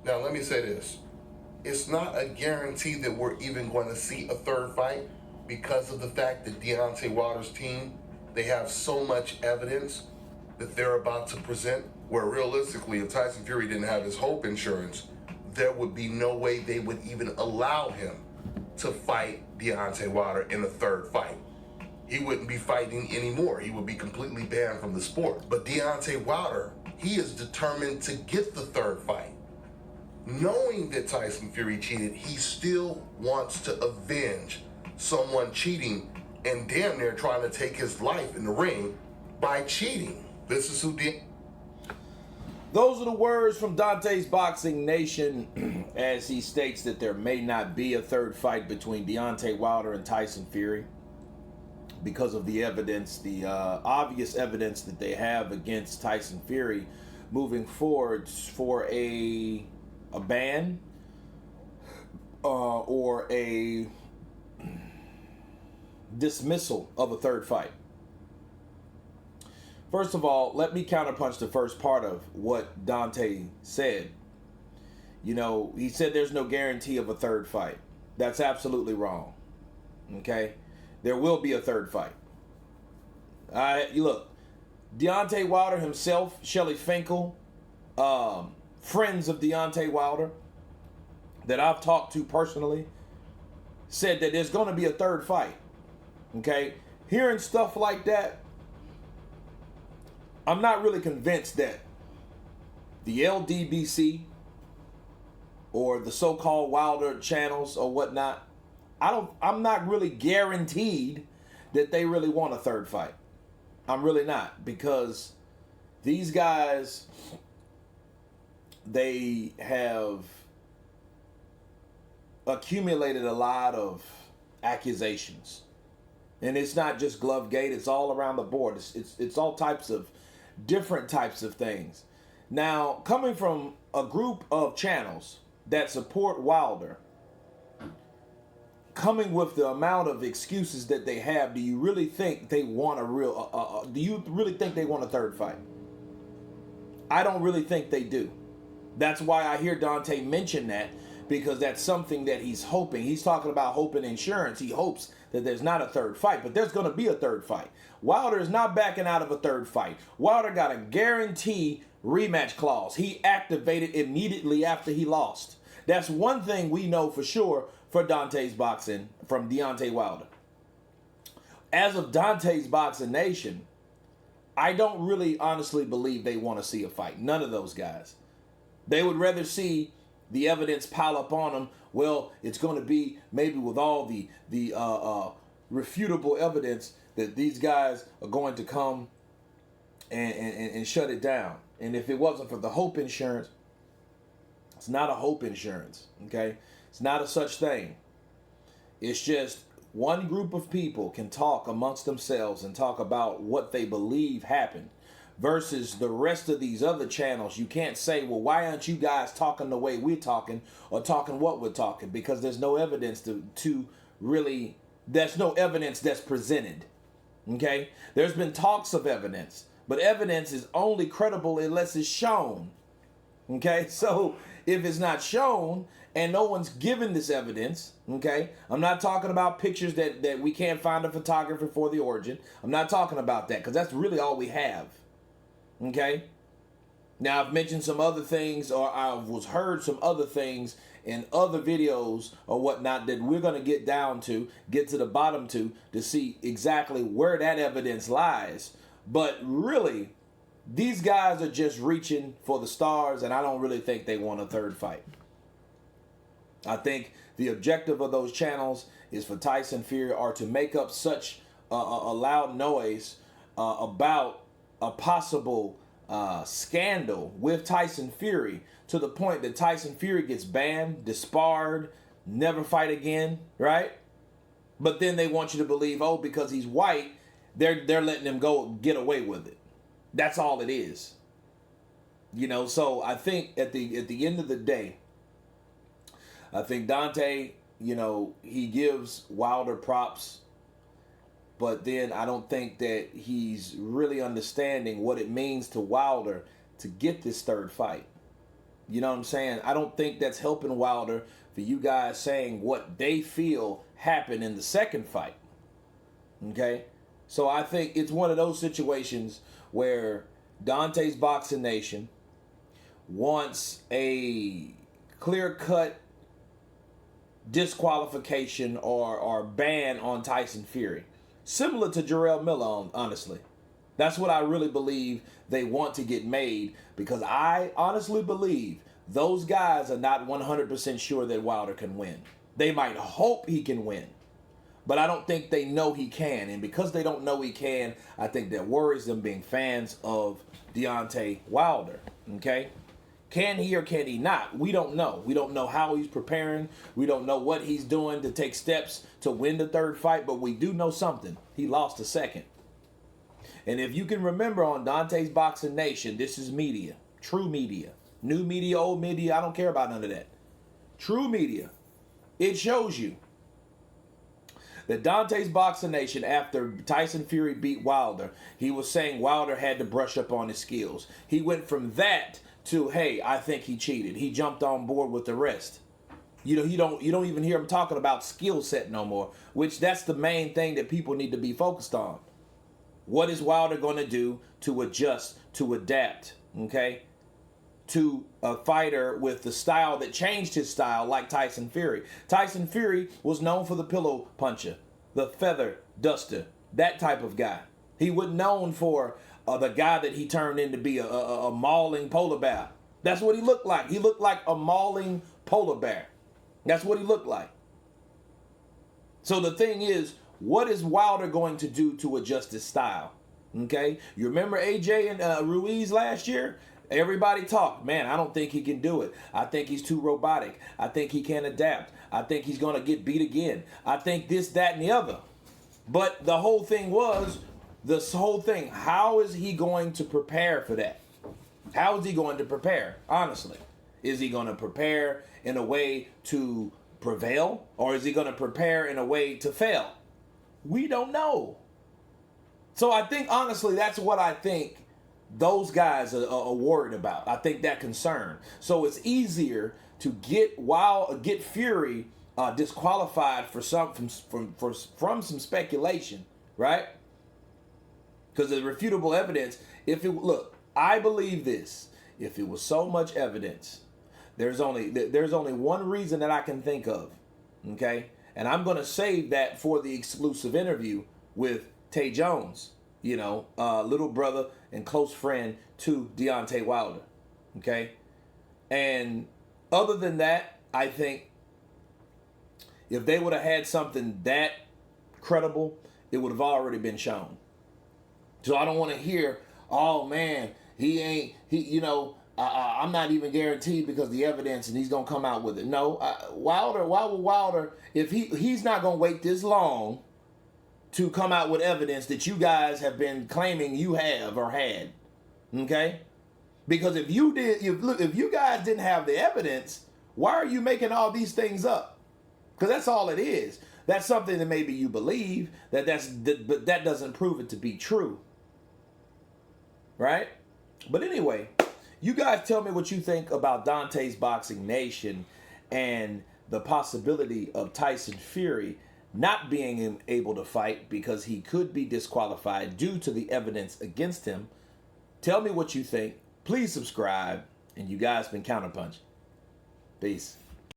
Now, let me say this. It's not a guarantee that we're even going to see a third fight because of the fact that Deontay Wilder's team, they have so much evidence that they're about to present, where realistically, if Tyson Fury didn't have his Hope insurance, there would be no way they would even allow him to fight Deontay Wilder in a third fight. He wouldn't be fighting anymore. He would be completely banned from the sport. But Deontay Wilder, he is determined to get the third fight. Knowing that Tyson Fury cheated, he still wants to avenge someone cheating and damn near trying to take his life in the ring by cheating. This is who did. Those are the words from Dante's Boxing Nation as he states that there may not be a third fight between Deontay Wilder and Tyson Fury because of the evidence, the obvious evidence that they have against Tyson Fury moving forward for a ban or a dismissal of a third fight. First of all, let me counterpunch the first part of what Dante said. You know, he said there's no guarantee of a third fight. That's absolutely wrong. Okay? There will be a third fight. Look, Deontay Wilder himself, Shelly Finkel, friends of Deontay Wilder that I've talked to personally, said that there's going to be a third fight. Okay? Hearing stuff like that, I'm not really convinced that the LDBC or the so-called Wilder channels or whatnot, I'm not really guaranteed that they really want a third fight. I'm really not, because these guys, they have accumulated a lot of accusations. And it's not just Glovegate, it's all around the board. It's all types of different types of things. Now, coming from a group of channels that support Wilder, coming with the amount of excuses that they have, do you really think they want a real do you really think they want a third fight? I don't really think they do. That's why I hear Dante mention that, because that's something that he's hoping. He's talking about hope and insurance. He hopes that there's not a third fight, but there's going to be a third fight. Wilder is not backing out of a third fight. Wilder got a guarantee rematch clause. He activated immediately after he lost. That's one thing we know for sure for Dante's Boxing from Deontay Wilder. As of Dante's Boxing Nation, I don't really honestly believe they want to see a fight. None of those guys. They would rather see the evidence pile up on them. Well, it's going to be maybe with all the refutable evidence that these guys are going to come and shut it down. And if it wasn't for the Hope insurance, it's not a Hope insurance, okay? It's not a such thing. It's just one group of people can talk amongst themselves and talk about what they believe happened, versus the rest of these other channels. You can't say, well, why aren't you guys talking the way we're talking or talking what we're talking? Because there's no evidence to really, there's no evidence that's presented, okay? There's been talks of evidence, but evidence is only credible unless it's shown, okay? So if it's not shown and no one's given this evidence, okay? I'm not talking about pictures that we can't find a photographer for the origin. I'm not talking about that, because that's really all we have. Okay. Now, I've mentioned some other things, or I was heard some other things in other videos or whatnot that we're going to get to the bottom to see exactly where that evidence lies. But really, these guys are just reaching for the stars, and I don't really think they want a third fight. I think the objective of those channels is for Tyson Fury, or to make up such a loud noise about a possible scandal with Tyson Fury, to the point that Tyson Fury gets banned, disbarred, never fight again, right? But then they want you to believe, oh, because he's white, they're letting him go get away with it. That's all it is. You know, so I think at the end of the day, I think Dante, you know, he gives Wilder props, but then I don't think that he's really understanding what it means to Wilder to get this third fight. You know what I'm saying? I don't think that's helping Wilder for you guys saying what they feel happened in the second fight. Okay? So I think it's one of those situations where Dante's Boxing Nation wants a clear-cut disqualification or ban on Tyson Fury. Similar to Jarrell Miller, honestly. That's what I really believe they want to get made, because I honestly believe those guys are not 100% sure that Wilder can win. They might hope he can win, but I don't think they know he can. And because they don't know he can, I think that worries them being fans of Deontay Wilder. Okay? Can he or can he not? We don't know. We don't know how he's preparing. We don't know what he's doing to take steps to win the third fight, but we do know something. He lost the second. And if you can remember on Dante's Boxing Nation, this is media. True media. New media, old media, I don't care about none of that. True media. It shows you that Dante's Boxing Nation, after Tyson Fury beat Wilder, he was saying Wilder had to brush up on his skills. He went from that to, hey, I think he cheated. He jumped on board with the rest. You know, you don't even hear him talking about skill set no more, which that's the main thing that people need to be focused on. What is Wilder going to do to adjust, to adapt, okay, to a fighter with the style that changed his style, like Tyson Fury? Tyson Fury was known for the pillow puncher, the feather duster, that type of guy. He was known for the guy that he turned into be a mauling polar bear. That's what he looked like. He looked like a mauling polar bear. That's what he looked like. So the thing is, what is Wilder going to do to adjust his style? Okay? You remember AJ and Ruiz last year? Everybody talked, man, I don't think he can do it. I think he's too robotic. I think he can't adapt. I think he's going to get beat again. I think this, that, and the other. But the whole thing was, how is he going to prepare for that? How is he going to prepare, honestly? Is he going to prepare in a way to prevail? Or is he going to prepare in a way to fail? We don't know. So I think, honestly, that's what I think those guys are worried about. I think that concern. So it's easier to get Fury disqualified for from some speculation, right? Because the refutable evidence. I believe this. If it was so much evidence, there's only one reason that I can think of. Okay. And I'm going to save that for the exclusive interview with Tay Jones, little brother and close friend to Deontay Wilder. Okay? And other than that, I think if they would have had something that credible, it would have already been shown. So I don't want to hear, oh man, I'm not even guaranteed because the evidence and he's going to come out with it. No, why would Wilder, if he's not going to wait this long to come out with evidence that you guys have been claiming you have or had, okay? Because if you guys didn't have the evidence, why are you making all these things up? Because that's all it is. That's something that maybe you believe, but that doesn't prove it to be true, right? But anyway, you guys tell me what you think about Dante's Boxing Nation and the possibility of Tyson Fury not being able to fight because he could be disqualified due to the evidence against him. Tell me what you think. Please subscribe. And you guys been Counterpunch. Peace.